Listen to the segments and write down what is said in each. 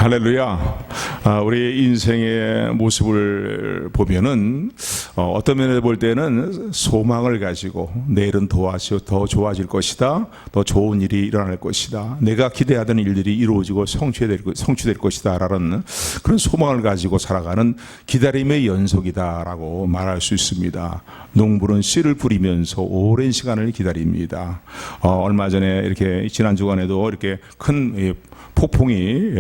할렐루야. 우리 인생의 모습을 보면은 어떤 면에서 볼 때는 소망을 가지고 내일은 더 좋아질 것이다, 더 좋은 일이 일어날 것이다, 내가 기대하던 일들이 이루어지고 성취될 것이다 라는 그런 소망을 가지고 살아가는 기다림의 연속이다라고 말할 수 있습니다. 농부는 씨를 뿌리면서 오랜 시간을 기다립니다. 얼마 전에 이렇게 지난 주간에도 이렇게 큰 폭풍이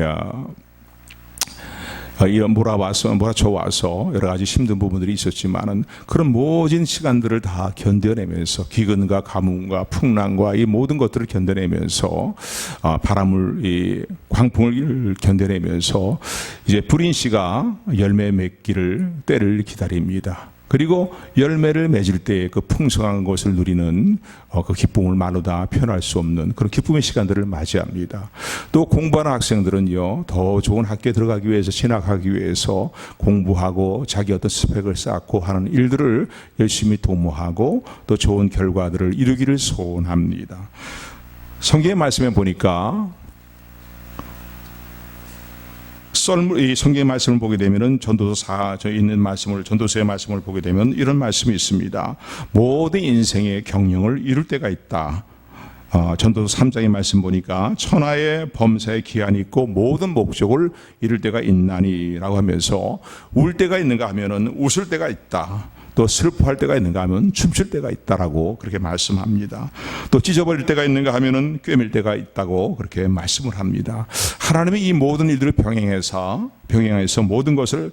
몰아쳐와서 여러 가지 힘든 부분들이 있었지만은 그런 모든 시간들을 다 견뎌내면서 기근과 가뭄과 풍랑과 이 모든 것들을 견뎌내면서 바람을 광풍을 견뎌내면서 이제 뿌린 씨가 열매 맺기를 때를 기다립니다. 그리고 열매를 맺을 때 그 풍성한 것을 누리는 그 기쁨을 말로 다 표현할 수 없는 그런 기쁨의 시간들을 맞이합니다. 또 공부하는 학생들은요, 더 좋은 학교에 들어가기 위해서, 진학하기 위해서 공부하고 자기 어떤 스펙을 쌓고 하는 일들을 열심히 도모하고 또 좋은 결과들을 이루기를 소원합니다. 성경의 말씀에 보니까 이 성경의 말씀을 보게 되면은 전도서의 말씀을 보게 되면 이런 말씀이 있습니다. 모든 인생의 경영을 이룰 때가 있다. 전도서 3장의 말씀 보니까 천하의 범사에 기한이 있고 모든 목적을 이룰 때가 있나니라고 하면서 울 때가 있는가 하면은 웃을 때가 있다. 또 슬퍼할 때가 있는가 하면 춤출 때가 있다라고 그렇게 말씀합니다. 또 찢어버릴 때가 있는가 하면은 꿰맬 때가 있다고 그렇게 말씀을 합니다. 하나님이 이 모든 일들을 병행해서 모든 것을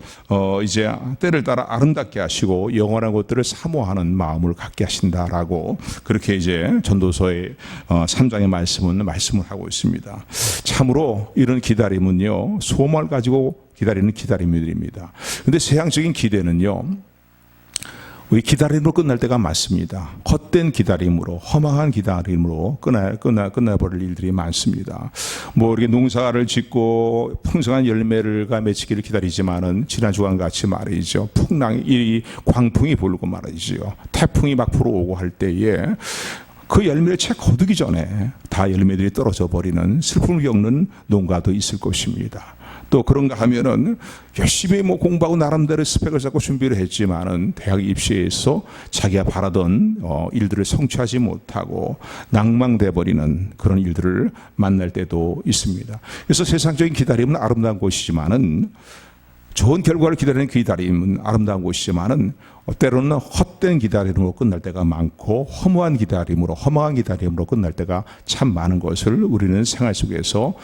이제 때를 따라 아름답게 하시고 영원한 것들을 사모하는 마음을 갖게 하신다라고 그렇게 이제 전도서의 3장의 말씀을 하고 있습니다. 참으로 이런 기다림은요, 소망을 가지고 기다리는 기다림들입니다. 그런데 세상적인 기대는요, 우리 기다림으로 끝날 때가 많습니다. 헛된 기다림으로, 허망한 기다림으로 끝나버릴 일들이 많습니다. 이렇게 농사를 짓고 풍성한 열매가 맺히기를 기다리지만은 지난 주간 같이 말이죠. 이 광풍이 불고 말이죠. 태풍이 막 불어오고 할 때에 그 열매를 채 거두기 전에 다 열매들이 떨어져 버리는 슬픔을 겪는 농가도 있을 것입니다. 또 그런가 하면은 열심히 공부하고 나름대로 스펙을 쌓고 준비를 했지만은 대학 입시에서 자기가 바라던 일들을 성취하지 못하고 낭망돼 버리는 그런 일들을 만날 때도 있습니다. 그래서 세상적인 기다림은 아름다운 것이지만은, 좋은 결과를 기다리는 기다림은 아름다운 것이지만은 때로는 헛된 기다림으로 끝날 때가 많고 허무한 기다림으로, 허망한 기다림으로 끝날 때가 참 많은 것을 우리는 생활 속에서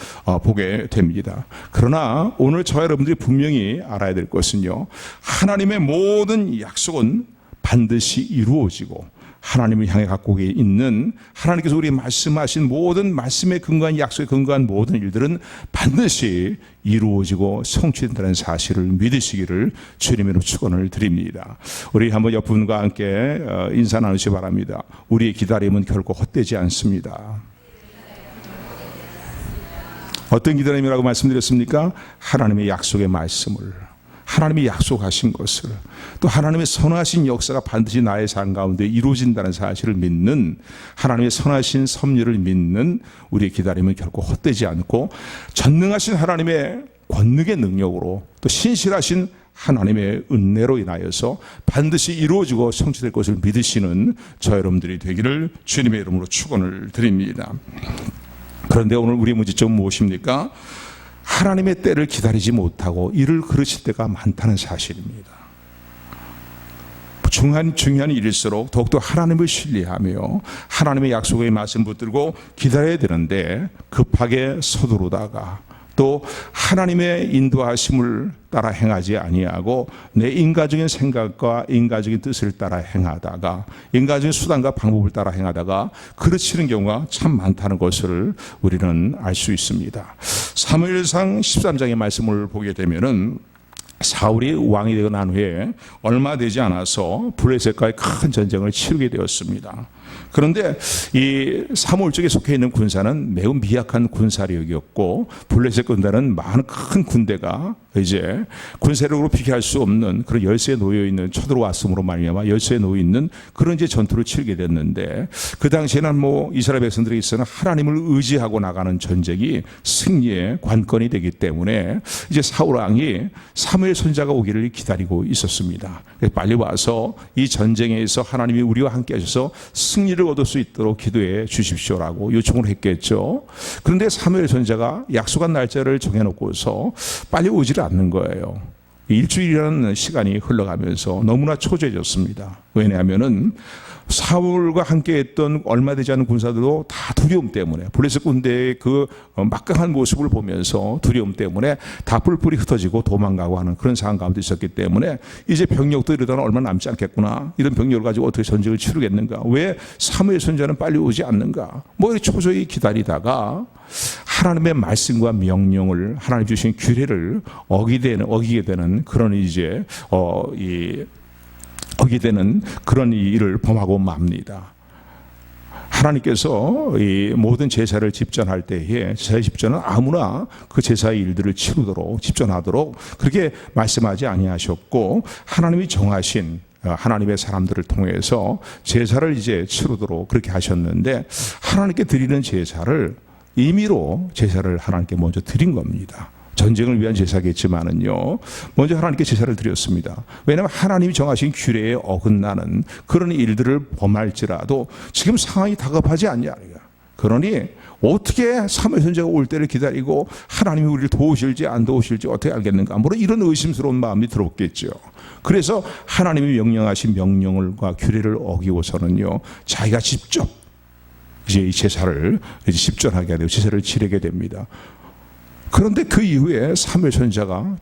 보게 됩니다. 그러나 오늘 저와 여러분들이 분명히 알아야 될 것은요, 하나님의 모든 약속은 반드시 이루어지고 하나님을 향해 갖고 있는 하나님께서 우리 말씀하신 모든 말씀에 근거한, 약속에 근거한 모든 일들은 반드시 이루어지고 성취된다는 사실을 믿으시기를 주님으로 축원을 드립니다. 우리 한번 옆분과 함께 인사 나누시 바랍니다. 우리의 기다림은 결코 헛되지 않습니다. 어떤 기다림이라고 말씀드렸습니까? 하나님의 약속의 말씀을, 하나님이 약속하신 것을, 또 하나님의 선하신 역사가 반드시 나의 삶 가운데 이루어진다는 사실을 믿는, 하나님의 선하신 섭리를 믿는 우리의 기다림은 결코 헛되지 않고 전능하신 하나님의 권능의 능력으로, 또 신실하신 하나님의 은혜로 인하여서 반드시 이루어지고 성취될 것을 믿으시는 저 여러분들이 되기를 주님의 이름으로 축원을 드립니다. 그런데 오늘 우리의 문제점은 무엇입니까? 하나님의 때를 기다리지 못하고 일을 그르칠 때가 많다는 사실입니다. 중요한 일일수록 더욱더 하나님을 신뢰하며 하나님의 약속의 말씀 붙들고 기다려야 되는데, 급하게 서두르다가 또 하나님의 인도하심을 따라 행하지 아니하고 내 인간적인 생각과 인간적인 뜻을 따라 행하다가, 인간적인 수단과 방법을 따라 행하다가 그르치는 경우가 참 많다는 것을 우리는 알 수 있습니다. 사무엘상 13장의 말씀을 보게 되면은 사울이 왕이 되고 난 후에 얼마 되지 않아서 블레셋과의 큰 전쟁을 치르게 되었습니다. 그런데 이 사무엘 쪽에 속해 있는 군사는 매우 미약한 군사력이었고 블레셋 군대는 많은 큰 군대가 이제 군세력으로 비교할 수 없는 그런 열세에 놓여 있는 쳐들어왔음으로 말미암아 열세에 놓여 있는 그런 이제 전투를 치르게 됐는데, 그 당시에는 뭐 이스라엘 백성들이 있어는 하나님을 의지하고 나가는 전쟁이 승리의 관건이 되기 때문에 이제 사울 왕이 사무엘 선지자가 오기를 기다리고 있었습니다. 빨리 와서 이 전쟁에서 하나님이 우리와 함께 하셔서 승리를 얻을 수 있도록 기도해 주십시오라고 요청을 했겠죠. 그런데 사무엘 선지자가 약속한 날짜를 정해놓고서 빨리 오지를 않는 거예요. 일주일이라는 시간이 흘러가면서 너무나 초조해졌습니다. 왜냐하면은 사울과 함께했던 얼마 되지 않은 군사들도 다 두려움 때문에, 블레셋 군대의 그 막강한 모습을 보면서 두려움 때문에 다 뿔뿔이 흩어지고 도망가고 하는 그런 상황 가운데 있었기 때문에 이제 병력도 이러다가 얼마 남지 않겠구나, 이런 병력을 가지고 어떻게 전쟁을 치르겠는가, 왜 사무엘 선지자는 빨리 오지 않는가, 뭐 이렇게 초조히 기다리다가 하나님의 말씀과 명령을, 하나님 주신 규례를 어기게 되는 그런 이제 어기게 되는 그런 일을 범하고 맙니다. 하나님께서 이 모든 제사를 집전할 때에 제사 집전은 아무나 그 제사의 일들을 치르도록 집전하도록 그렇게 말씀하지 아니하셨고, 하나님이 정하신 하나님의 사람들을 통해서 제사를 이제 치르도록 그렇게 하셨는데, 하나님께 드리는 제사를 임의로 제사를 하나님께 먼저 드린 겁니다. 전쟁을 위한 제사겠지만은요, 먼저 하나님께 제사를 드렸습니다. 왜냐하면 하나님이 정하신 규례에 어긋나는 그런 일들을 범할지라도 지금 상황이 다급하지 않냐. 그러니 어떻게 사무엘 선지자가 올 때를 기다리고 하나님이 우리를 도우실지 안 도우실지 어떻게 알겠는가, 물론 이런 의심스러운 마음이 들었겠죠. 그래서 하나님이 명령하신 명령과 규례를 어기고서는요, 자기가 직접 이제 이 제사를 이제 십전하게 되고 제사를 지내게 됩니다. 그런데 그 이후에 사무엘 선지자가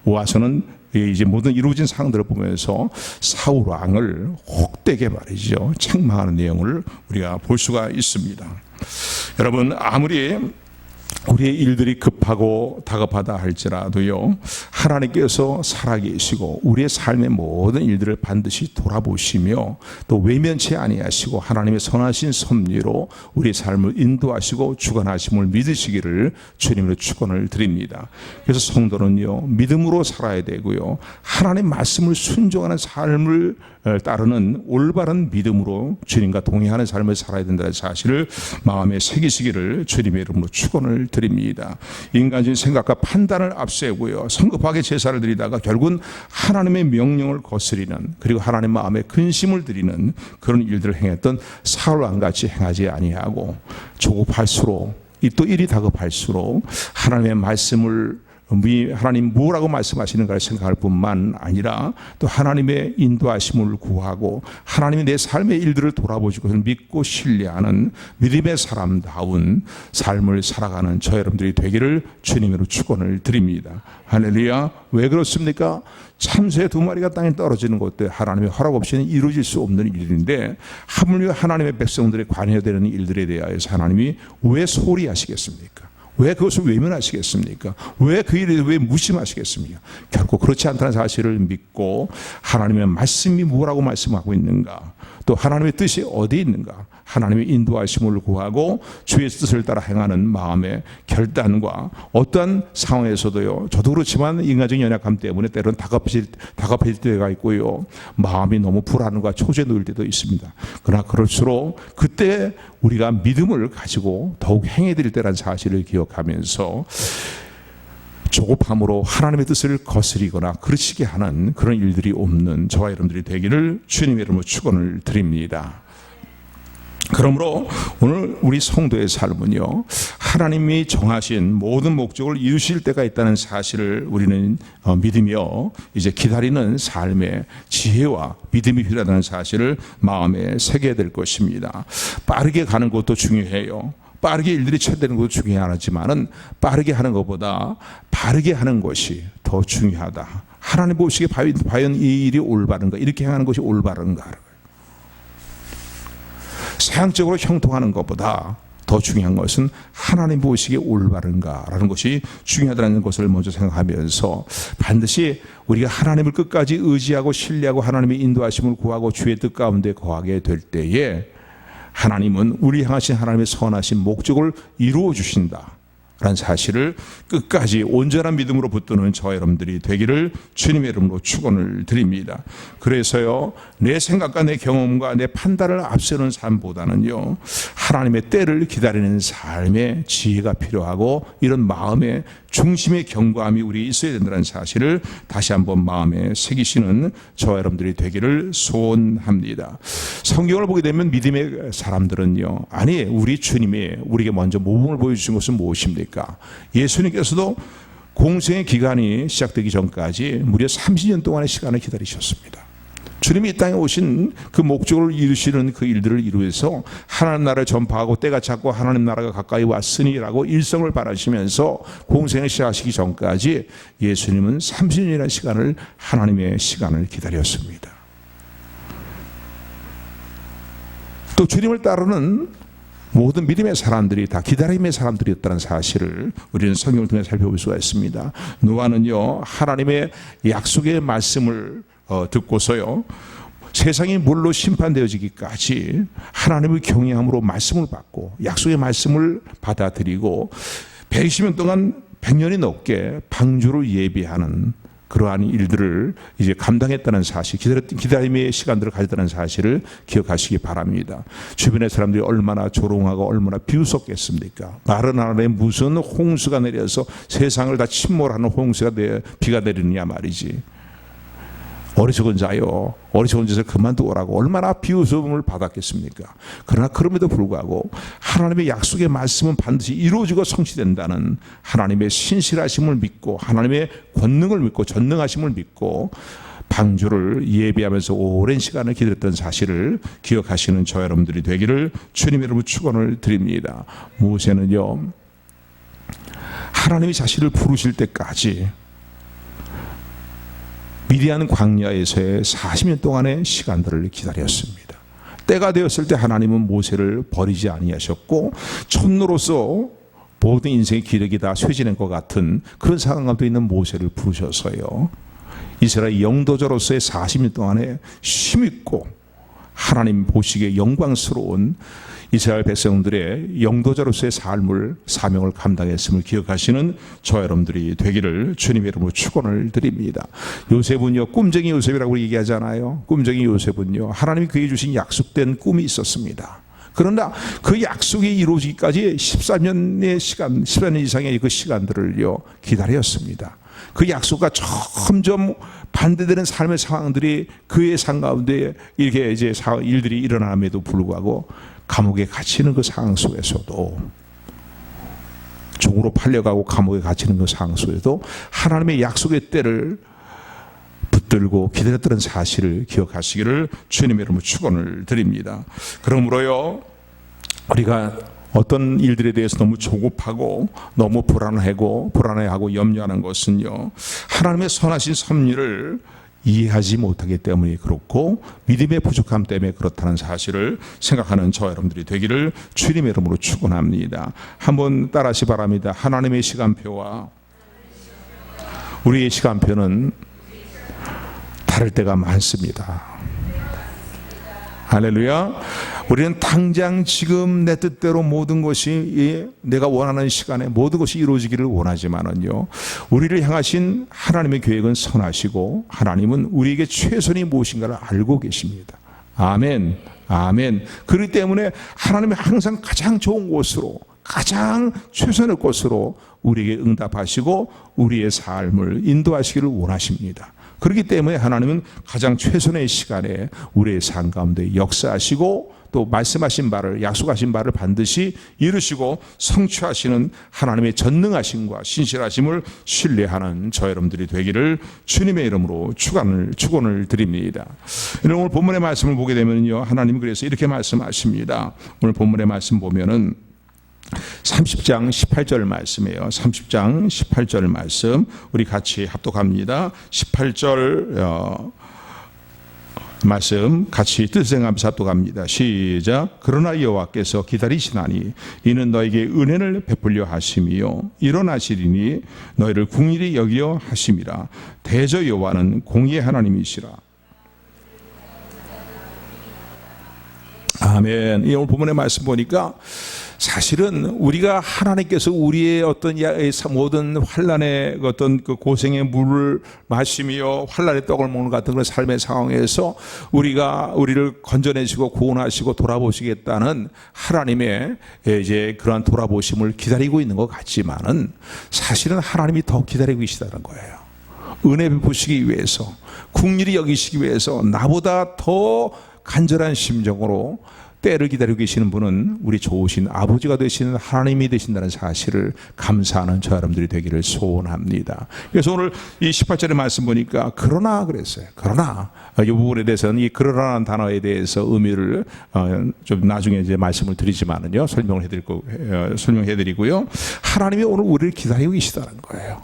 와서는 이제 모든 이루어진 상황들을 보면서 사울 왕을 혹되게 말이죠, 책망하는 내용을 우리가 볼 수가 있습니다. 여러분, 아무리 우리의 일들이 급하고 다급하다 할지라도요, 하나님께서 살아계시고 우리의 삶의 모든 일들을 반드시 돌아보시며 또 외면치 아니하시고 하나님의 선하신 섭리로 우리의 삶을 인도하시고 주관하심을 믿으시기를 주님으로 축원을 드립니다. 그래서 성도는요, 믿음으로 살아야 되고요, 하나님 말씀을 순종하는 삶을 따르는 올바른 믿음으로 주님과 동행하는 삶을 살아야 된다는 사실을 마음에 새기시기를 주님의 이름으로 축원을 드립니다. 인간적인 생각과 판단을 앞세우고요, 성급하게 제사를 드리다가 결국은 하나님의 명령을 거스리는, 그리고 하나님 마음에 근심을 드리는 그런 일들을 행했던 사울 왕같이 행하지 아니하고, 조급할수록 또 일이 다급할수록 하나님의 말씀을 하나님 뭐라고 말씀하시는가를 생각할 뿐만 아니라 또 하나님의 인도하심을 구하고 하나님이 내 삶의 일들을 돌아보시고 믿고 신뢰하는 믿음의 사람다운 삶을 살아가는 저 여러분들이 되기를 주님으로 축원을 드립니다. 할렐루야. 왜 그렇습니까? 참새 2마리가 땅에 떨어지는 것도 하나님의 허락 없이는 이루어질 수 없는 일인데, 하물며 하나님의 백성들의 관여되는 일들에 대하여서 하나님이 왜 소홀히 하시겠습니까? 왜 그것을 외면하시겠습니까? 왜 그 일을 왜 무심하시겠습니까? 결코 그렇지 않다는 사실을 믿고 하나님의 말씀이 뭐라고 말씀하고 있는가, 또 하나님의 뜻이 어디 있는가, 하나님의 인도하심을 구하고 주의 뜻을 따라 행하는 마음의 결단과 어떠한 상황에서도요, 저도 그렇지만 인간적인 연약함 때문에 때로는 다급해질 때가 있고요, 마음이 너무 불안과 초조에 놓일 때도 있습니다. 그러나 그럴수록 그때 우리가 믿음을 가지고 더욱 행해드릴 때라는 사실을 기억하면서 조급함으로 하나님의 뜻을 거스리거나 그르치게 하는 그런 일들이 없는 저와 여러분들이 되기를 주님의 이름으로 축원을 드립니다. 그러므로 오늘 우리 성도의 삶은요, 하나님이 정하신 모든 목적을 이루실 때가 있다는 사실을 우리는 믿으며 이제 기다리는 삶의 지혜와 믿음이 필요하다는 사실을 마음에 새겨야 될 것입니다. 빠르게 가는 것도 중요해요. 빠르게 일들이 처리되는 것도 중요하지만은 빠르게 하는 것보다 바르게 하는 것이 더 중요하다. 하나님 보시기에 과연 이 일이 올바른가, 이렇게 행하는 것이 올바른가. 세상적으로 형통하는 것보다 더 중요한 것은 하나님 보시기에 올바른가라는 것이 중요하다는 것을 먼저 생각하면서 반드시 우리가 하나님을 끝까지 의지하고 신뢰하고 하나님의 인도하심을 구하고 주의 뜻 가운데 거하게 될 때에 하나님은 우리 향하신 하나님의 선하신 목적을 이루어 주신다. 라는 사실을 끝까지 온전한 믿음으로 붙드는 저와 여러분들이 되기를 주님의 이름으로 축원을 드립니다. 그래서요, 내 생각과 내 경험과 내 판단을 앞세우는 삶보다는요, 하나님의 때를 기다리는 삶의 지혜가 필요하고, 이런 마음의 중심의 견고함이 우리에 있어야 된다는 사실을 다시 한번 마음에 새기시는 저와 여러분들이 되기를 소원합니다. 성경을 보게 되면 믿음의 사람들은요, 아니, 우리 주님이 우리에게 먼저 모범을 보여주신 것은 무엇입니까? 예수님께서도 공생의 기간이 시작되기 전까지 무려 30년 동안의 시간을 기다리셨습니다. 주님이 이 땅에 오신 그 목적을 이루시는 그 일들을 이루어서 하나님 나라를 전파하고 때가 찼고 하나님 나라가 가까이 왔으니라고 일성을 바라시면서 공생을 시작하시기 전까지 예수님은 30년이라는 시간을, 하나님의 시간을 기다렸습니다. 또 주님을 따르는 모든 믿음의 사람들이 다 기다림의 사람들이었다는 사실을 우리는 성경을 통해 살펴볼 수가 있습니다. 노아는요, 하나님의 약속의 말씀을 듣고서요, 세상이 물로 심판되어지기까지 하나님의 경외함으로 말씀을 받고 약속의 말씀을 받아들이고 120년 동안 100년이 넘게 방주를 예비하는 그러한 일들을 이제 감당했다는 사실, 기다림의 시간들을 가졌다는 사실을 기억하시기 바랍니다. 주변의 사람들이 얼마나 조롱하고 얼마나 비웃었겠습니까? 마른 하늘에 무슨 홍수가 내려서 세상을 다 침몰하는 비가 내리느냐 말이지. 어리석은 자요, 어리석은 짓을 그만두고 오라고 얼마나 비웃음을 받았겠습니까? 그러나 그럼에도 불구하고 하나님의 약속의 말씀은 반드시 이루어지고 성취된다는 하나님의 신실하심을 믿고, 하나님의 권능을 믿고, 전능하심을 믿고 방주를 예비하면서 오랜 시간을 기다렸던 사실을 기억하시는 저 여러분들이 되기를 주님의 이름으로 축원을 드립니다. 모세는요, 하나님이 자신을 부르실 때까지 미디안 광야에서의 40년 동안의 시간들을 기다렸습니다. 때가 되었을 때 하나님은 모세를 버리지 아니하셨고, 촌노로서 모든 인생의 기력이 다 쇠지는 것 같은 그런 상황 가운데 있는 모세를 부르셔서요, 이스라엘 영도자로서의 40년 동안의 힘있고 하나님 보시기에 영광스러운 이스라엘 백성들의 영도자로서의 삶을, 사명을 감당했음을 기억하시는 저 여러분들이 되기를 주님의 이름으로 축원을 드립니다. 요셉은요, 꿈쟁이 요셉이라고 얘기하잖아요. 꿈쟁이 요셉은요, 하나님이 그에게 주신 약속된 꿈이 있었습니다. 그러나 그 약속이 이루어지기까지 14년의 시간, 14년 이상의 그 시간들을요, 기다렸습니다. 그 약속과 점점 반대되는 삶의 상황들이 그의 삶 가운데 이렇게 이제 일들이 일어남에도 불구하고 감옥에 갇히는 그 상황 속에서도, 종으로 팔려가고 감옥에 갇히는 그 상황 속에도 하나님의 약속의 때를 붙들고 기다렸다는 사실을 기억하시기를 주님의 이름으로 축원을 드립니다. 그러므로요, 우리가 어떤 일들에 대해서 너무 조급하고 너무 불안해하고 염려하는 것은요, 하나님의 선하신 섭리를 이해하지 못하기 때문에 그렇고, 믿음의 부족함 때문에 그렇다는 사실을 생각하는 저 여러분들이 되기를 주님의 이름으로 축원합니다. 한번 따라하시 바랍니다. 하나님의 시간표와 우리의 시간표는 다를 때가 많습니다. 할렐루야. 우리는 당장 지금 내 뜻대로 모든 것이, 내가 원하는 시간에 모든 것이 이루어지기를 원하지만은요, 우리를 향하신 하나님의 계획은 선하시고 하나님은 우리에게 최선이 무엇인가를 알고 계십니다. 아멘, 아멘. 그렇기 때문에 하나님이 항상 가장 좋은 곳으로, 가장 최선의 곳으로 우리에게 응답하시고 우리의 삶을 인도하시기를 원하십니다. 그렇기 때문에 하나님은 가장 최선의 시간에 우리의 삶 가운데 역사하시고, 또 말씀하신 바를, 약속하신 바를 반드시 이루시고 성취하시는 하나님의 전능하심과 신실하심을 신뢰하는 저 여러분들이 되기를 주님의 이름으로 축원을 드립니다. 오늘 본문의 말씀을 보게 되면요, 하나님은 그래서 이렇게 말씀하십니다. 오늘 본문의 말씀 보면은 30장 18절 말씀이에요. 30장 18절 말씀 우리 같이 합독합니다. 18절 말씀 같이 뜻을 생각하면서 합독합니다. 시작. 그러나 여호와께서 기다리시나니 이는 너에게 은혜를 베풀려 하심이요 일어나시리니 너희를 긍휼히 여기려 하심이라. 대저 여호와는 공의의 하나님이시라. 아멘. 이 오늘 본문의 말씀 보니까 사실은 우리가 하나님께서 우리의 어떤 모든 환난의 어떤 그 고생의 물을 마시며 환난의 떡을 먹는 같은 그런 삶의 상황에서 우리를 건져내시고 구원하시고 돌아보시겠다는 하나님의 이제 그러한 돌아보심을 기다리고 있는 것 같지만은 사실은 하나님이 더 기다리고 계시다는 거예요. 은혜 베푸시기 위해서, 국률이 여기시기 위해서 나보다 더 간절한 심정으로 때를 기다리고 계시는 분은 우리 좋으신 아버지가 되시는 하나님이 되신다는 사실을 감사하는 저 여러분들이 되기를 소원합니다. 그래서 오늘 이 18절의 말씀 보니까 그러나 그랬어요. 그러나 이 부분에 대해서는 이 그러나라는 단어에 대해서 의미를 좀 나중에 이제 말씀을 드리지만은요, 설명해드리고요. 하나님이 오늘 우리를 기다리고 계시다는 거예요.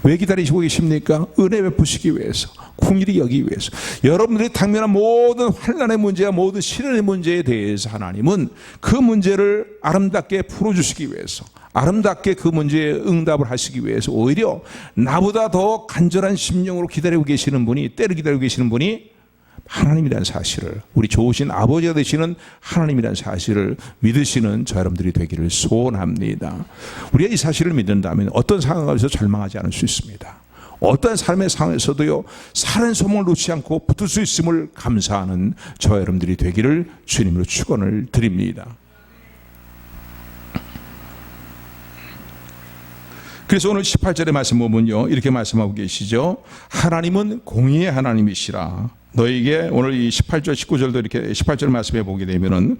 왜 기다리시고 계십니까? 은혜 베푸시기 위해서, 긍휼히 여기기 위해서. 여러분들이 당면한 모든 환난의 문제와 모든 시련의 문제에 대해서 하나님은 그 문제를 아름답게 풀어주시기 위해서, 아름답게 그 문제에 응답을 하시기 위해서 오히려 나보다 더 간절한 심령으로 기다리고 계시는 분이, 때를 기다리고 계시는 분이 하나님이라는 사실을, 우리 좋으신 아버지가 되시는 하나님이라는 사실을 믿으시는 저 여러분들이 되기를 소원합니다. 우리가 이 사실을 믿는다면 어떤 상황에서 절망하지 않을 수 있습니다. 어떤 삶의 상황에서도요, 사는 소망을 놓지 않고 붙을 수 있음을 감사하는 저 여러분들이 되기를 주님으로 축원을 드립니다. 그래서 오늘 18절의 말씀 보면요, 이렇게 말씀하고 계시죠. 하나님은 공의의 하나님이시라. 너에게 오늘 이 18절, 19절도 이렇게 18절 말씀해 보게 되면은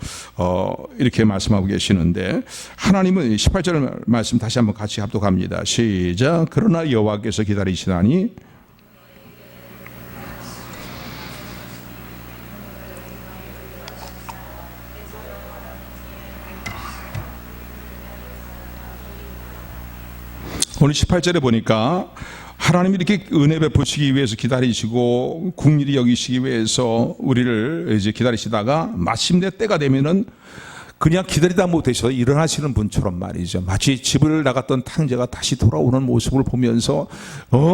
이렇게 말씀하고 계시는데, 하나님은 18절 말씀 다시 한번 같이 합독합니다. 시작. 그러나 여호와께서 기다리시나니 오늘 18절에 보니까 하나님이 이렇게 은혜 베푸시기 위해서 기다리시고 긍휼히 여기시기 위해서 우리를 이제 기다리시다가 마침내 때가 되면은 그냥 기다리다 못해서 일어나시는 분처럼 말이죠. 마치 집을 나갔던 탕자가 다시 돌아오는 모습을 보면서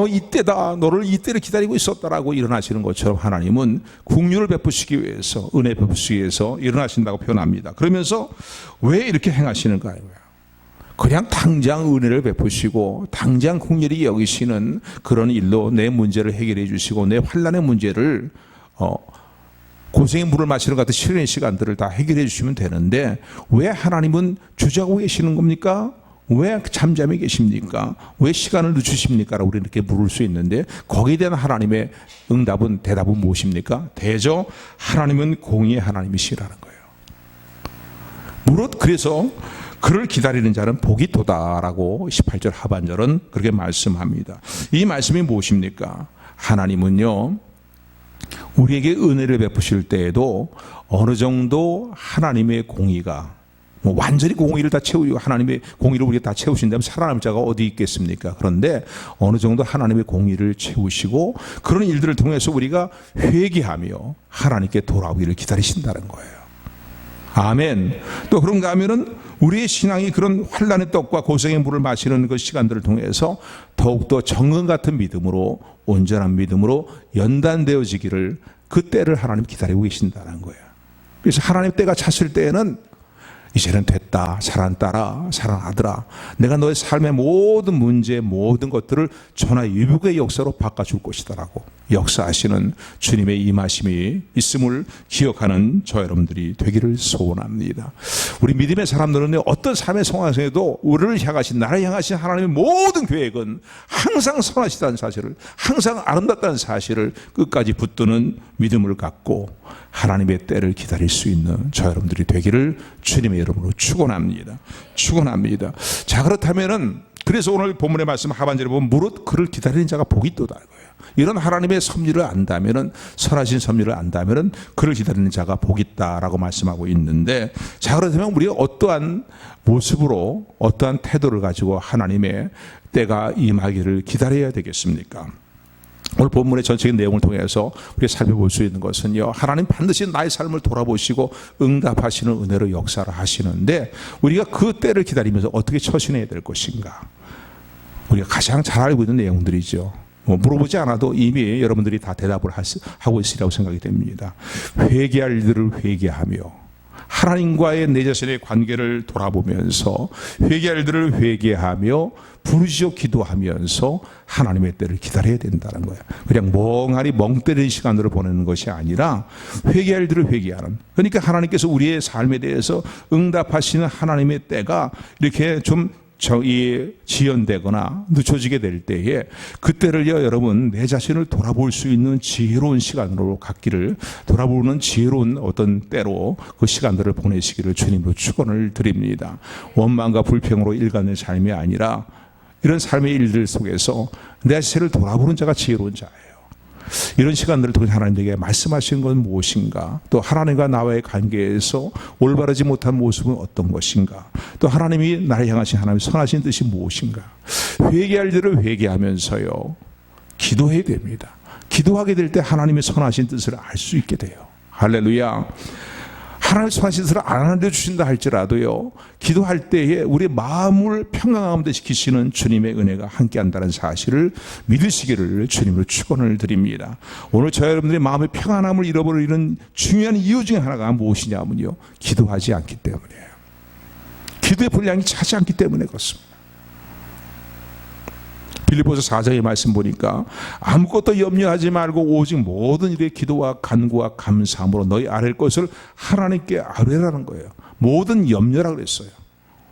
이때다, 너를 이때를 기다리고 있었다라고 일어나시는 것처럼 하나님은 긍휼을 베푸시기 위해서, 은혜 베푸시기 위해서 일어나신다고 표현합니다. 그러면서 왜 이렇게 행하시는가요? 그냥 당장 은혜를 베푸시고 당장 긍휼히 여기시는 그런 일로 내 문제를 해결해 주시고 내 환난의 문제를 고생의 물을 마시는 것 같은 시련의 시간들을 다 해결해 주시면 되는데 왜 하나님은 주저하고 계시는 겁니까? 왜 잠잠히 계십니까? 왜 시간을 늦추십니까? 라고 우리 이렇게 물을 수 있는데, 거기에 대한 하나님의 대답은 무엇입니까? 대저 하나님은 공의의 하나님이시라는 거예요. 무릇 그래서 그를 기다리는 자는 복이 도다라고 18절 하반절은 그렇게 말씀합니다. 이 말씀이 무엇입니까? 하나님은요, 우리에게 은혜를 베푸실 때에도 어느 정도 하나님의 공의가, 완전히 공의를 다 채우고 하나님의 공의를 우리가 다 채우신다면 살아남을 자가 어디 있겠습니까? 그런데 어느 정도 하나님의 공의를 채우시고 그런 일들을 통해서 우리가 회개하며 하나님께 돌아오기를 기다리신다는 거예요. 아멘. 또 그런가 하면은 우리의 신앙이 그런 환난의 떡과 고생의 물을 마시는 그 시간들을 통해서 더욱더 정금 같은 믿음으로, 온전한 믿음으로 연단되어지기를, 그 때를 하나님 기다리고 계신다는 거예요. 그래서 하나님 때가 찼을 때에는 이제는 됐다, 사랑 딸아, 사랑 아들아, 내가 너의 삶의 모든 문제, 모든 것들을 전화위복의 역사로 바꿔줄 것이다라고 역사하시는 주님의 임하심이 있음을 기억하는 저 여러분들이 되기를 소원합니다. 우리 믿음의 사람들은 어떤 삶의 상황에서도 우리를 향하신, 나를 향하신 하나님의 모든 계획은 항상 선하시다는 사실을, 항상 아름답다는 사실을 끝까지 붙드는 믿음을 갖고 하나님의 때를 기다릴 수 있는 저 여러분들이 되기를 주님의 이름으로 축원합니다. 축원합니다. 자, 그렇다면은 그래서 오늘 본문의 말씀 하반절에 보면 무릇 그를 기다리는 자가 복이 있도다 거예요. 이런 하나님의 섭리를 안다면은, 선하신 섭리를 안다면은 그를 기다리는 자가 복이 있다라고 말씀하고 있는데, 자, 그렇다면 우리가 어떠한 모습으로, 어떠한 태도를 가지고 하나님의 때가 임하기를 기다려야 되겠습니까? 오늘 본문의 전체적인 내용을 통해서 우리가 살펴볼 수 있는 것은요, 하나님 반드시 나의 삶을 돌아보시고 응답하시는 은혜로 역사를 하시는데, 우리가 그 때를 기다리면서 어떻게 처신해야 될 것인가, 우리가 가장 잘 알고 있는 내용들이죠. 물어보지 않아도 이미 여러분들이 다 대답을 하고 있으리라고 생각이 됩니다. 회개할 일들을 회개하며 하나님과의 내 자신의 관계를 돌아보면서 회개할 일들을 회개하며 부르짖어 기도하면서 하나님의 때를 기다려야 된다는 거예요. 그냥 멍하니 멍 때리는 시간으로 보내는 것이 아니라 회개할 일들을 회개하는, 그러니까 하나님께서 우리의 삶에 대해서 응답하시는 하나님의 때가 이렇게 좀 지연되거나 늦춰지게 될 때에 그때를요, 여러분, 내 자신을 돌아볼 수 있는 지혜로운 시간으로 갖기를, 돌아보는 지혜로운 어떤 때로 그 시간들을 보내시기를 주님으로 축원을 드립니다. 원망과 불평으로 일관된 삶이 아니라 이런 삶의 일들 속에서 내 자신을 돌아보는 자가 지혜로운 자예요. 이런 시간들을 통해 하나님에게 말씀하시는 건 무엇인가, 또 하나님과 나와의 관계에서 올바르지 못한 모습은 어떤 것인가, 또 하나님이 나를 향하신 하나님의 선하신 뜻이 무엇인가, 회개할 일을 회개하면서요 기도해야 됩니다. 기도하게 될 때 하나님의 선하신 뜻을 알 수 있게 돼요. 할렐루야. 하나님의 선하신 뜻을 안 알려주신다 할지라도요, 기도할 때에 우리의 마음을 평강함 시키시는 주님의 은혜가 함께한다는 사실을 믿으시기를 주님으로 축원을 드립니다. 오늘 저와 여러분들의 마음의 평안함을 잃어버리는 중요한 이유 중에 하나가 무엇이냐면요, 기도하지 않기 때문이에요. 기도의 분량이 차지 않기 때문에 그렇습니다. 빌립보서 4장의 말씀 보니까 아무것도 염려하지 말고 오직 모든 일에 기도와 간구와 감사함으로 너희 아뢰 것을 하나님께 아뢰라는 거예요. 모든 염려라 그랬어요.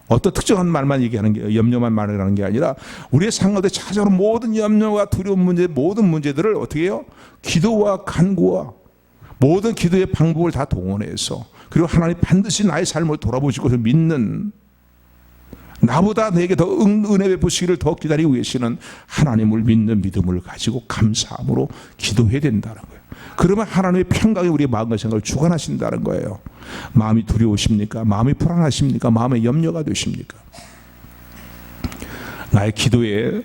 어떤 특정한 말만 얘기하는 게, 염려만 말하는 게 아니라 우리의 삶 가운데 찾아오는 모든 염려와 두려운 문제, 모든 문제들을 어떻게 해요? 기도와 간구와 모든 기도의 방법을 다 동원해서, 그리고 하나님 반드시 나의 삶을 돌아보실 것을 믿는, 나보다 내게 더 은혜 베푸시기를 더 기다리고 계시는 하나님을 믿는 믿음을 가지고 감사함으로 기도해야 된다는 거예요. 그러면 하나님의 평강이 우리의 마음과 생각을 주관하신다는 거예요. 마음이 두려우십니까? 마음이 불안하십니까? 마음의 염려가 되십니까? 나의 기도의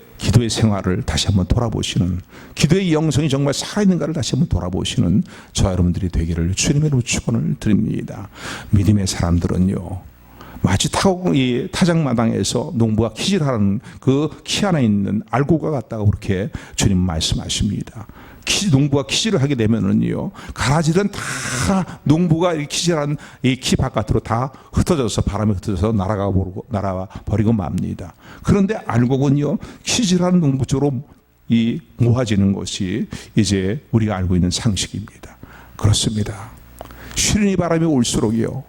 생활을 다시 한번 돌아보시는, 기도의 영성이 정말 살아있는가를 다시 한번 돌아보시는 저와 여러분들이 되기를 주님의 이름으로 축원을 드립니다. 믿음의 사람들은요, 마치 타작마당에서 농부가 키질하는 그 키 안에 있는 알곡과 같다고 그렇게 주님 말씀하십니다. 농부가 키질을 하게 되면은요, 가라지는 다 농부가 키질한 이 키 바깥으로 다 흩어져서, 바람에 흩어져서 날아가 버리고 맙니다. 그런데 알곡은요, 키질하는 농부 쪽으로 모아지는 것이 이제 우리가 알고 있는 상식입니다. 그렇습니다. 쉬는 바람이 올수록요,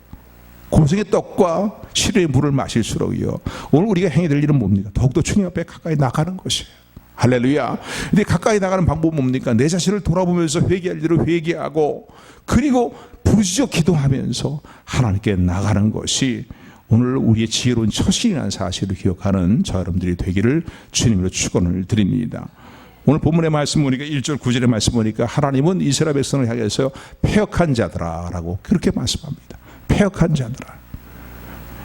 곰성의 떡과 시루의 물을 마실수록이요, 오늘 우리가 행해야 될 일은 뭡니까? 더욱더 주님 앞에 가까이 나가는 것이에요. 할렐루야. 근데 가까이 나가는 방법은 뭡니까? 내 자신을 돌아보면서 회개할 일을 회개하고, 그리고 부르짖어 기도하면서 하나님께 나가는 것이 오늘 우리의 지혜로운 처신이라는 사실을 기억하는 저 여러분들이 되기를 주님으로 축원을 드립니다. 오늘 본문의 말씀 보니까 1절 9절의 말씀 보니까 하나님은 이스라엘 백성을 향해서 패역한 자들아라고 그렇게 말씀합니다. 패역한 자들아.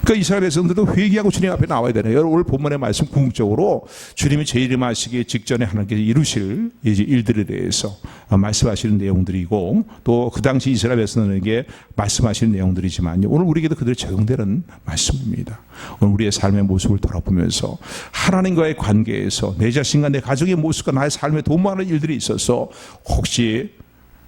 그러니까 이스라엘 백성들도 회개하고 주님 앞에 나와야 되네요. 오늘 본문의 말씀 궁극적으로 주님이 재림하시기 직전에 하나님께서 이루실 이제 일들에 대해서 말씀하시는 내용들이고, 또 그 당시 이스라엘 백성에게 말씀하시는 내용들이지만요, 오늘 우리에게도 그대로 적용되는 말씀입니다. 오늘 우리의 삶의 모습을 돌아보면서 하나님과의 관계에서 내 자신과 내 가정의 모습과 나의 삶에 도모하는 일들이 있어서 혹시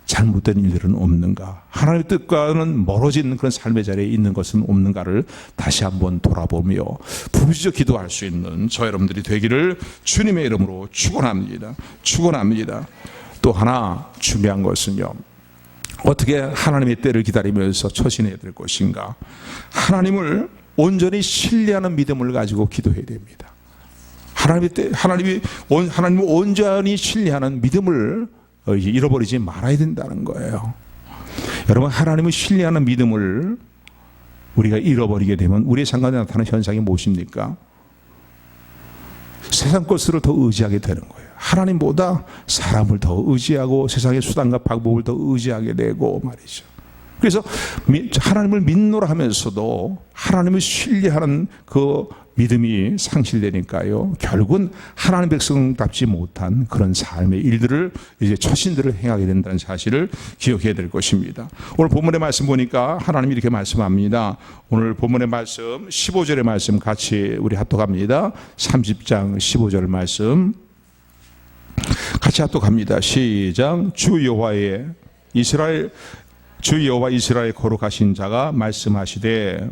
잘못된 일들은 없는가, 하나님의 뜻과는 멀어진 그런 삶의 자리에 있는 것은 없는가를 다시 한번 돌아보며 부르짖어 기도할 수 있는 저 여러분들이 되기를 주님의 이름으로 축원합니다. 축원합니다. 또 하나 중요한 것은요, 어떻게 하나님의 때를 기다리면서 처신해야 될 것인가, 하나님을 온전히 신뢰하는 믿음을 가지고 기도해야 됩니다. 하나님을 온전히 신뢰하는 믿음을 잃어버리지 말아야 된다는 거예요. 여러분, 하나님을 신뢰하는 믿음을 우리가 잃어버리게 되면 우리의 상관에 나타나는 현상이 무엇입니까? 세상 것을 더 의지하게 되는 거예요. 하나님보다 사람을 더 의지하고 세상의 수단과 방법을 더 의지하게 되고 말이죠. 그래서 하나님을 믿노라 하면서도 하나님을 신뢰하는 그 믿음이 상실되니까요, 결국은 하나님 백성답지 못한 그런 삶의 일들을, 이제 처신들을 행하게 된다는 사실을 기억해야 될 것입니다. 오늘 본문의 말씀 보니까 하나님이 이렇게 말씀합니다. 오늘 본문의 말씀 15절의 말씀 같이 우리 합독합니다. 30장 15절 말씀 같이 합독합니다. 시작. 주 여호와의 이스라엘 주 여호와 이스라엘의 거룩하신 자가 말씀하시되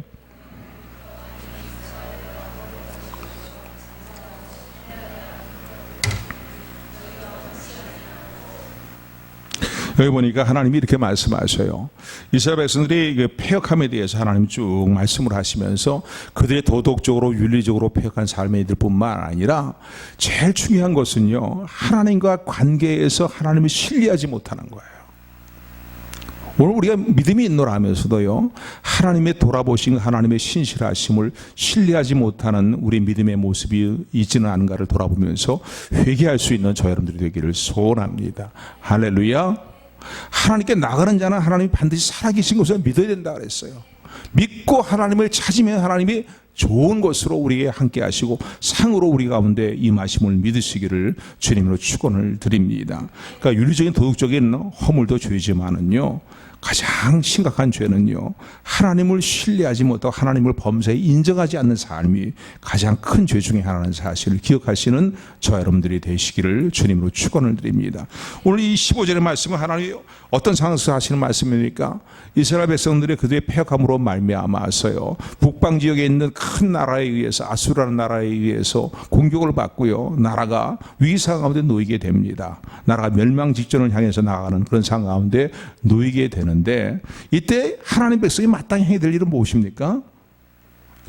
여기 보니까 하나님이 이렇게 말씀하셔요. 이스라엘 백성들이 패역함에 대해서 하나님 쭉 말씀을 하시면서 그들의 도덕적으로 윤리적으로 패역한 삶의 이들 뿐만 아니라 제일 중요한 것은요, 하나님과 관계에서 하나님을 신뢰하지 못하는 거예요. 오늘 우리가 믿음이 있노라 하면서도요, 하나님의 돌아보신 하나님의 신실하심을 신뢰하지 못하는 우리 믿음의 모습이 있지는 않은가를 돌아보면서 회개할 수 있는 저 여러분들이 되기를 소원합니다. 할렐루야. 하나님께 나가는 자는 하나님이 반드시 살아계신 것을 믿어야 된다 그랬어요. 믿고 하나님을 찾으면 하나님이 좋은 것으로 우리에게 함께 하시고 상으로 우리 가운데 임하심을 믿으시기를 주님으로 축원을 드립니다. 그러니까 윤리적인 도덕적인 허물도 죄지만은요, 가장 심각한 죄는요, 하나님을 신뢰하지 못하고 하나님을 범사에 인정하지 않는 삶이 가장 큰 죄 중에 하나라는 사실을 기억하시는 저 여러분들이 되시기를 주님으로 축원을 드립니다. 오늘 이 15절의 말씀은 하나님이 어떤 상황에서 하시는 말씀입니까? 이스라엘 백성들의 그들의 패역함으로 말미암아서요, 북방 지역에 있는 큰 나라에 의해서, 아수라는 나라에 의해서 공격을 받고요, 나라가 위기 상황 가운데 놓이게 됩니다. 나라가 멸망 직전을 향해서 나아가는 그런 상황 가운데 놓이게 되는데, 이때 하나님 백성이 마땅히 해야 될 일은 무엇입니까?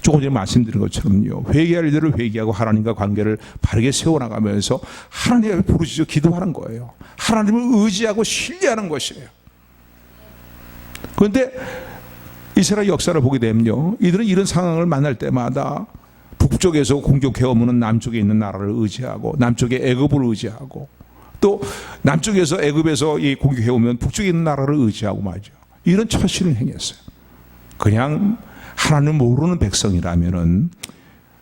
조금 전에 말씀드린 것처럼요, 회개할 일들을 회개하고 하나님과 관계를 바르게 세워나가면서 하나님 앞에 부르짖어 기도하는 거예요. 하나님을 의지하고 신뢰하는 것이에요. 그런데 이스라엘 역사를 보게 되면요, 이들은 이런 상황을 만날 때마다 북쪽에서 공격해오면 남쪽에 있는 나라를 의지하고, 남쪽에 애굽을 의지하고, 또 남쪽에서 애굽에서 이 공격해오면 북쪽에 있는 나라를 의지하고 말이죠. 이런 처신을 행했어요. 그냥 하나님 모르는 백성이라면은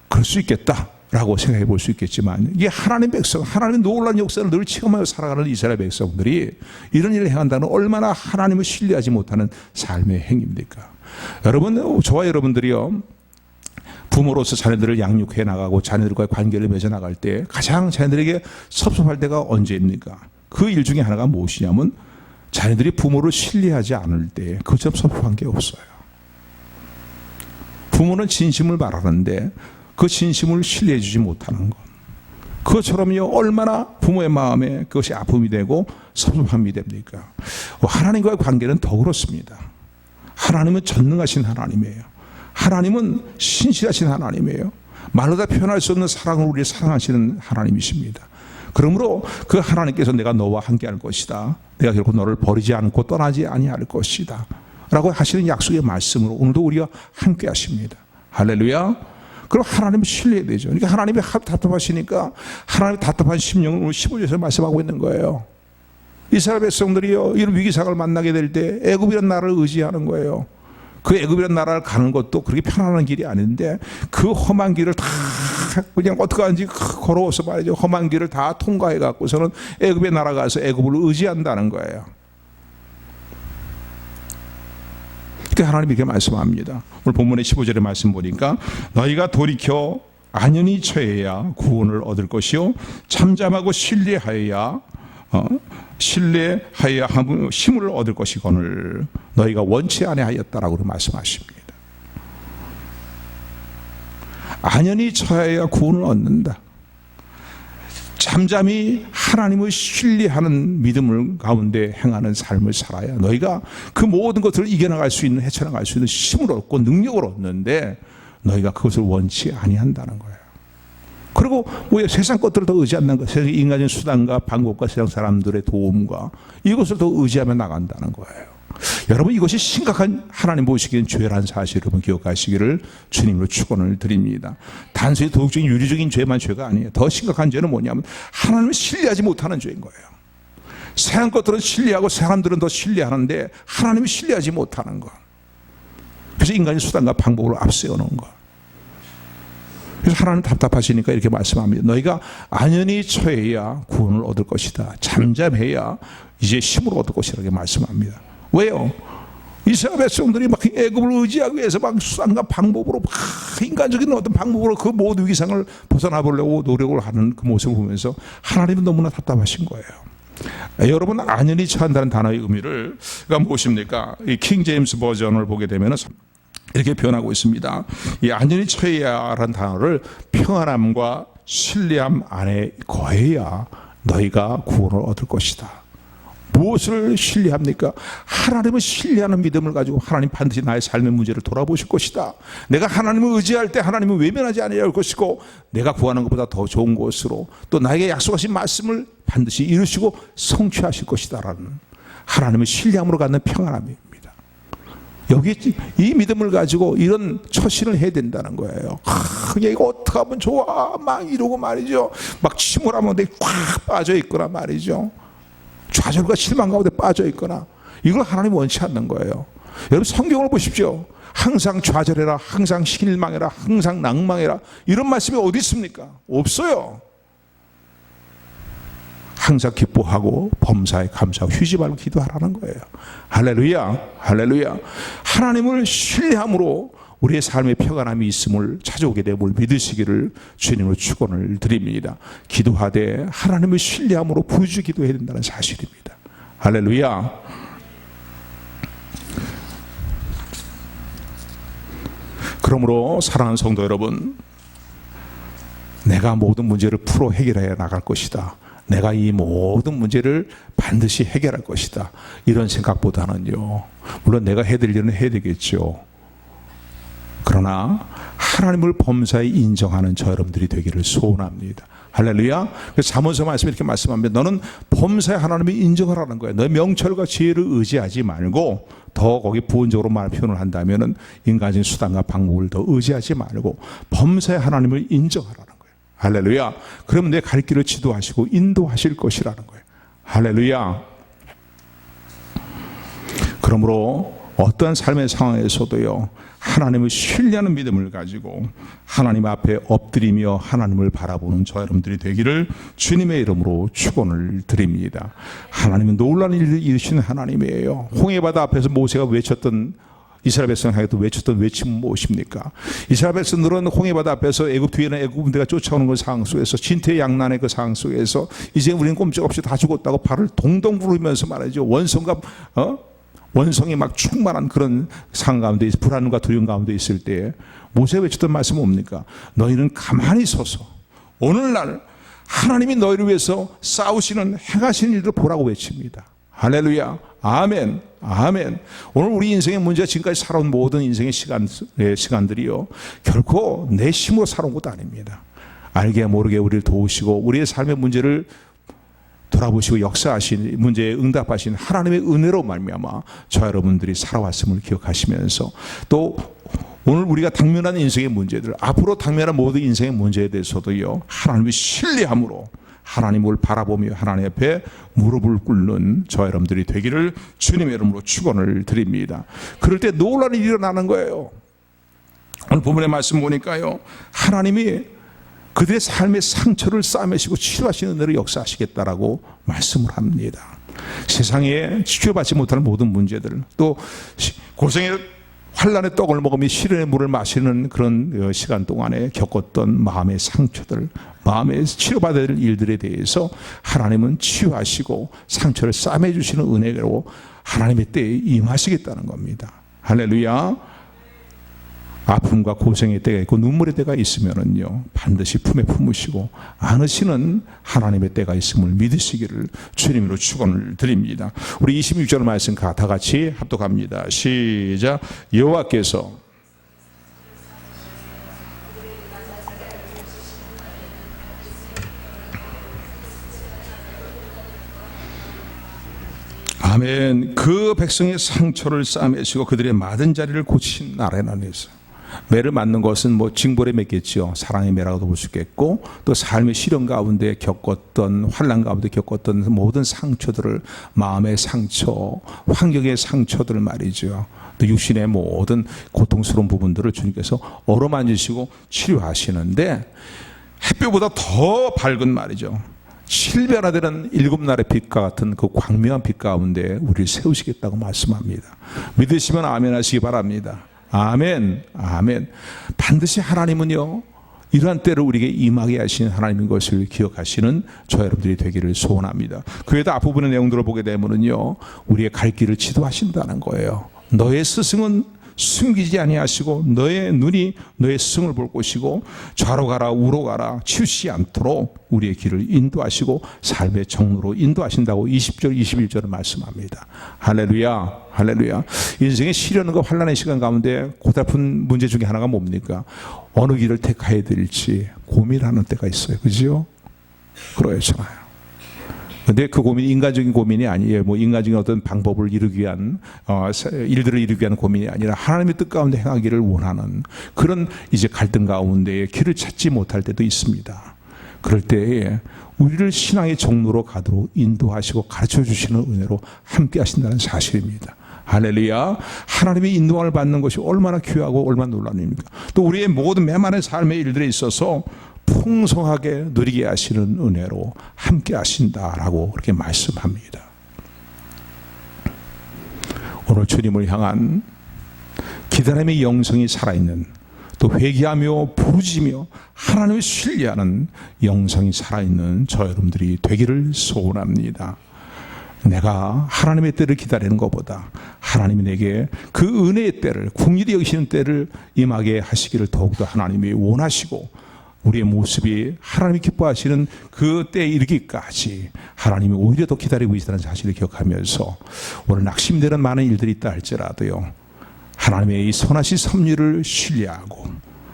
그럴 수 있겠다라고 생각해 볼 수 있겠지만, 이게 하나님 백성, 하나님의 놀라운 역사를 늘 체험하며 살아가는 이스라엘 백성들이 이런 일을 행한다는 얼마나 하나님을 신뢰하지 못하는 삶의 행위입니까? 여러분, 저와 여러분들이요, 부모로서 자녀들을 양육해 나가고 자녀들과의 관계를 맺어 나갈 때 가장 자녀들에게 섭섭할 때가 언제입니까? 그 일 중에 하나가 무엇이냐면, 자녀들이 부모를 신뢰하지 않을 때 그처럼 섭섭한 게 없어요. 부모는 진심을 바라는데 그 진심을 신뢰해 주지 못하는 것, 그것처럼요, 얼마나 부모의 마음에 그것이 아픔이 되고 섭섭함이 됩니까? 하나님과의 관계는 더 그렇습니다. 하나님은 전능하신 하나님이에요. 하나님은 신실하신 하나님이에요. 말로 다 표현할 수 없는 사랑을 우리를 사랑하시는 하나님이십니다. 그러므로 그 하나님께서 내가 너와 함께할 것이다, 내가 결코 너를 버리지 않고 떠나지 아니할 것이다 라고 하시는 약속의 말씀으로 오늘도 우리가 함께 하십니다. 할렐루야. 그럼 하나님을 신뢰해야 되죠. 그러니까 하나님이 답답하시니까 하나님의 답답한 심령을 오늘 15절에서 말씀하고 있는 거예요. 이스라엘 백성들이요, 이런 위기상을 만나게 될 때 애굽이라는 나라를 의지하는 거예요. 그 애굽이라는 나라를 가는 것도 그렇게 편안한 길이 아닌데 그 험한 길을 다 그냥 어떻게 하는지 걸어서 말이죠, 험한 길을 다 통과해 갖고서는 애굽의 나라 가서 애굽을 의지한다는 거예요. 그때 하나님이 이렇게 말씀합니다. 오늘 본문의 15절의 말씀 보니까, 너희가 돌이켜 안연히 처해야 구원을 얻을 것이요 잠잠하고 신뢰하여야 힘을 얻을 것이거늘 너희가 원치 아니하였다라고 말씀하십니다. 안연히 처해야 구원을 얻는다. 잠잠히 하나님을 신뢰하는 믿음을 가운데 행하는 삶을 살아야 너희가 그 모든 것들을 이겨나갈 수 있는, 헤쳐나갈 수 있는 힘을 얻고 능력을 얻는데, 너희가 그것을 원치 아니한다는 거예요. 그리고 왜 세상 것들을 더 의지한다는 거예요. 세상 인간적인 수단과 방법과 세상 사람들의 도움과 이것을 더 의지하며 나간다는 거예요. 여러분, 이것이 심각한 하나님 보시기엔 죄라는 사실을 여러분 기억하시기를 주님으로 축원을 드립니다. 단순히 도덕적인 윤리적인 죄만 죄가 아니에요. 더 심각한 죄는 뭐냐면 하나님을 신뢰하지 못하는 죄인 거예요. 세상 것들은 신뢰하고 사람들은 더 신뢰하는데 하나님을 신뢰하지 못하는 것. 그래서 인간의 수단과 방법을 앞세워 놓은 것. 그래서 하나님 답답하시니까 이렇게 말씀합니다. 너희가 안연히 처해야 구원을 얻을 것이다. 잠잠해야 이제 힘을 얻을 것이라고 말씀합니다. 왜요? 이스라엘 백성들이 막 애굽을 의지하기 위해서 막 수단과 방법으로 막 인간적인 어떤 방법으로 그 모든 위기상을 벗어나 보려고 노력을 하는 그 모습을 보면서 하나님은 너무나 답답하신 거예요. 여러분, 안연히 처한다는 단어의 의미를 무엇입니까? 이 킹 제임스 버전을 보게 되면 이렇게 표현하고 있습니다. 이 안연히 처해야라는 단어를 평안함과 신뢰함 안에 거해야 너희가 구원을 얻을 것이다. 무엇을 신뢰합니까? 하나님을 신뢰하는 믿음을 가지고 하나님 반드시 나의 삶의 문제를 돌아보실 것이다. 내가 하나님을 의지할 때 하나님은 외면하지 아니할 것이고, 내가 구하는 것보다 더 좋은 곳으로 또 나에게 약속하신 말씀을 반드시 이루시고 성취하실 것이다 라는 하나님을 신뢰함으로 갖는 평안함입니다. 여기 이 믿음을 가지고 이런 처신을 해야 된다는 거예요. 이거 어떻게 하면 좋아 막 이러고 말이죠. 막 침울하면 꽉 빠져 있거나 말이죠. 좌절과 실망 가운데 빠져 있거나, 이걸 하나님 원치 않는 거예요. 여러분, 성경을 보십시오. 항상 좌절해라, 항상 실망해라, 항상 낭망해라, 이런 말씀이 어디 있습니까? 없어요. 항상 기뻐하고 범사에 감사하고 휴지 말고 기도하라는 거예요. 할렐루야, 할렐루야. 하나님을 신뢰함으로 우리의 삶의 평안함이 있음을 찾아오게 됨을 믿으시기를 주님으로 축원을 드립니다. 기도하되 하나님을 신뢰함으로 부르짖어 기도해야 된다는 사실입니다. 할렐루야. 그러므로 사랑하는 성도 여러분, 내가 모든 문제를 풀어 해결해 나갈 것이다, 내가 이 모든 문제를 반드시 해결할 것이다, 이런 생각보다는요, 물론 내가 해야 될 일은 해야 되겠죠. 그러나 하나님을 범사에 인정하는 저 여러분들이 되기를 소원합니다. 할렐루야. 그래서 잠언서 말씀 이렇게 말씀합니다. 너는 범사에 하나님을 인정하라는 거예요. 너의 명철과 지혜를 의지하지 말고, 더 거기 부언적으로 말 표현을 한다면은 인간적인 수단과 방법을 더 의지하지 말고 범사에 하나님을 인정하라는 거예요. 할렐루야. 그러면 내 갈 길을 지도하시고 인도하실 것이라는 거예요. 할렐루야. 그러므로 어떠한 삶의 상황에서도요, 하나님을 신뢰하는 믿음을 가지고 하나님 앞에 엎드리며 하나님을 바라보는 저 여러분들이 되기를 주님의 이름으로 축원을 드립니다. 하나님은 놀라운 일을 이루시는 하나님이에요. 홍해바다 앞에서 모세가 외쳤던, 이스라엘 백성에게도 외쳤던 외침은 무엇입니까? 이스라엘 백성들은 홍해바다 앞에서 애굽 군대가 쫓아오는 그 상황 속에서, 진퇴양난의 그 상황 속에서 이제 우리는 꼼짝없이 다 죽었다고 발을 동동 구르면서 말이죠. 원성이 막 충만한 그런 상황 가운데, 불안과 두려움 가운데 있을 때 모세가 외쳤던 말씀은 뭡니까? 너희는 가만히 서서 오늘날 하나님이 너희를 위해서 싸우시는 행하시는 일을 보라고 외칩니다. 할렐루야. 아멘. 아멘. 오늘 우리 인생의 문제가 지금까지 살아온 모든 인생의 시간들이요, 결코 내 힘으로 살아온 것도 아닙니다. 알게 모르게 우리를 도우시고 우리의 삶의 문제를 돌아보시고 역사하신, 문제에 응답하신 하나님의 은혜로 말미암아 저 여러분들이 살아왔음을 기억하시면서, 또 오늘 우리가 당면한 인생의 문제들, 앞으로 당면한 모든 인생의 문제에 대해서도요, 하나님의 신뢰함으로 하나님을 바라보며 하나님 앞에 무릎을 꿇는 저 여러분들이 되기를 주님의 이름으로 축원을 드립니다. 그럴 때 놀라운 일이 일어나는 거예요. 오늘 본문의 말씀 보니까요, 하나님이 그들의 삶의 상처를 싸매시고 치료하시는 은혜로 역사하시겠다라고 말씀을 합니다. 세상에 치료받지 못하는 모든 문제들, 또 고생의 환난의 떡을 먹으며 시련의 물을 마시는 그런 시간 동안에 겪었던 마음의 상처들, 마음에 치료받아야 될 일들에 대해서 하나님은 치유하시고 상처를 싸매주시는 은혜로 하나님의 때에 임하시겠다는 겁니다. 할렐루야. 아픔과 고생의 때가 있고 눈물의 때가 있으면은요, 반드시 품에 품으시고 안으시는 하나님의 때가 있음을 믿으시기를 주님으로 축원을 드립니다. 우리 26절 말씀 다 같이 합독합니다. 시작. 여호와께서 아멘. 그 백성의 상처를 싸매시고 그들의 맞은 자리를 고치신 나라는 안에서, 매를 맞는 것은 뭐 징벌에 맺겠죠. 사랑의 매라고도 볼 수 있겠고, 또 삶의 시련 가운데 겪었던, 환난 가운데 겪었던 모든 상처들을, 마음의 상처, 환경의 상처들을 말이죠, 또 육신의 모든 고통스러운 부분들을 주님께서 어루만지시고 치료하시는데, 햇볕보다 더 밝은 말이죠, 실변화되는 일곱 날의 빛과 같은 그 광명한 빛 가운데 우리를 세우시겠다고 말씀합니다. 믿으시면 아멘 하시기 바랍니다. 아멘. 아멘. 반드시 하나님은요, 이러한 때를 우리에게 임하게 하신 하나님인 것을 기억하시는 저 여러분들이 되기를 소원합니다. 그에다 앞부분의 내용들을 보게 되면은요, 우리의 갈 길을 지도하신다는 거예요. 너의 스승은 숨기지 아니하시고 너의 눈이 너의 스승을 볼 것이고 좌로 가라 우로 가라 치우치지 않도록 우리의 길을 인도하시고 삶의 정로로 인도하신다고 20절 21절을 말씀합니다. 할렐루야, 할렐루야. 인생의 시련과 환난의 시간 가운데 고달픈 문제 중에 하나가 뭡니까? 어느 길을 택해야 될지 고민하는 때가 있어요. 그죠? 그러잖아요. 근데 그 고민이 인간적인 고민이 아니에요. 뭐 인간적인 어떤 방법을 이루기 위한 일들을 이루기 위한 고민이 아니라 하나님의 뜻 가운데 행하기를 원하는 그런 이제 갈등 가운데에 길을 찾지 못할 때도 있습니다. 그럴 때에 우리를 신앙의 정로로 가도록 인도하시고 가르쳐 주시는 은혜로 함께 하신다는 사실입니다. 할렐루야. 하나님의 인도함을 받는 것이 얼마나 귀하고 얼마나 놀라운 일입니까? 또 우리의 모든 메마른 삶의 일들에 있어서 풍성하게 누리게 하시는 은혜로 함께 하신다라고 그렇게 말씀합니다. 오늘 주님을 향한 기다림의 영성이 살아있는, 또 회개하며 부르짖으며 하나님을 신뢰하는 영성이 살아있는 저 여러분들이 되기를 소원합니다. 내가 하나님의 때를 기다리는 것보다 하나님이 내게 그 은혜의 때를, 긍휼히 여기시는 때를 임하게 하시기를 더욱더 하나님이 원하시고, 우리의 모습이 하나님이 기뻐하시는 그 때에 이르기까지 하나님이 오히려 더 기다리고 계시다는 사실을 기억하면서 오늘 낙심되는 많은 일들이 있다 할지라도요, 하나님의 이 선하신 섭리를 신뢰하고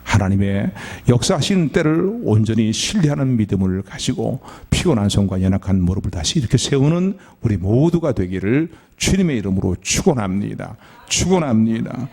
하나님의 역사하시는 때를 온전히 신뢰하는 믿음을 가지고 피곤한 손과 연약한 무릎을 다시 이렇게 세우는 우리 모두가 되기를 주님의 이름으로 축원합니다. 축원합니다.